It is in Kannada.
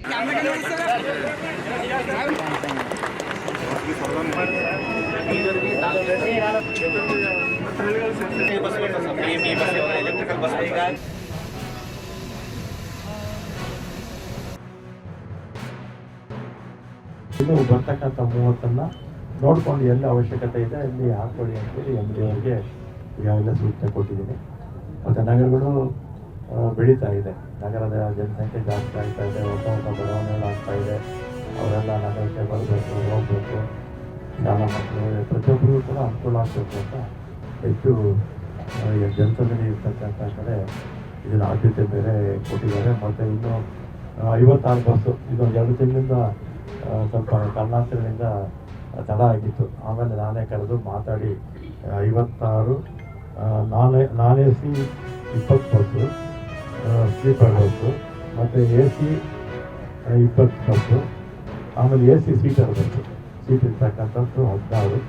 ಇದು ಬರ್ತಕ್ಕಂಥ 30 ನೋಡ್ಕೊಂಡು ಎಲ್ಲಿ ಅವಶ್ಯಕತೆ ಇದೆ ಅಲ್ಲಿ ಹಾಕೊಳ್ಳಿ ಅಂತೇಳಿ MD ಅವರಿಗೆ ಈಗಾಗಲೇ ಸೂಚನೆ ಕೊಟ್ಟಿದ್ದೀನಿ. ಮತ್ತು ನಗರಗಳು ಬೆಳೀತಾ ಇದೆ, ನಗರದ ಜನಸಂಖ್ಯೆ ಜಾಸ್ತಿ ಆಗ್ತಾ ಇದೆ, ಹೊಸ ಬದಲಾವಣೆಗಳಾಗ್ತಾ ಇದೆ. ಅವರೆಲ್ಲ ನಗರಕ್ಕೆ ಬರಬೇಕು, ಹೋಗಬೇಕು, ಶಾಲಾ ಮಕ್ಕಳು ಪ್ರತಿಯೊಬ್ಬರಿಗೂ ಕೂಡ ಅನುಕೂಲ ಆಗಬೇಕು ಅಂತ ಹೆಚ್ಚು ಜನಸಂಖ್ಯೆ ಇರ್ತಕ್ಕಂಥ ಕಡೆ ಇದನ್ನು ಆದ್ಯತೆ ಬೇರೆ ಕೊಟ್ಟಿದ್ದಾರೆ. ಮತ್ತು ಇನ್ನು 56 ಬಸ್ಸು ಇದೊಂದು 2 ತಿಂಗಳಿಂದ ಸ್ವಲ್ಪ ಕಾರಣಾಂತರದಿಂದ ತಡ ಆಗಿತ್ತು. ಆಮೇಲೆ ನಾನೇ ಕರೆದು ಮಾತಾಡಿ 56 ನಾನ್ AC 20 ಬಸ್ಸು, ಸ್ಲೀಪರ್ ಬಸ್ಸು, ಮತ್ತು AC 20 ಬಸ್ಸು, ಆಮೇಲೆ AC ಸೀಟರ್ ಬಸ್ಸು, ಸೀಟ್ ಇರ್ತಕ್ಕಂಥದ್ದು 16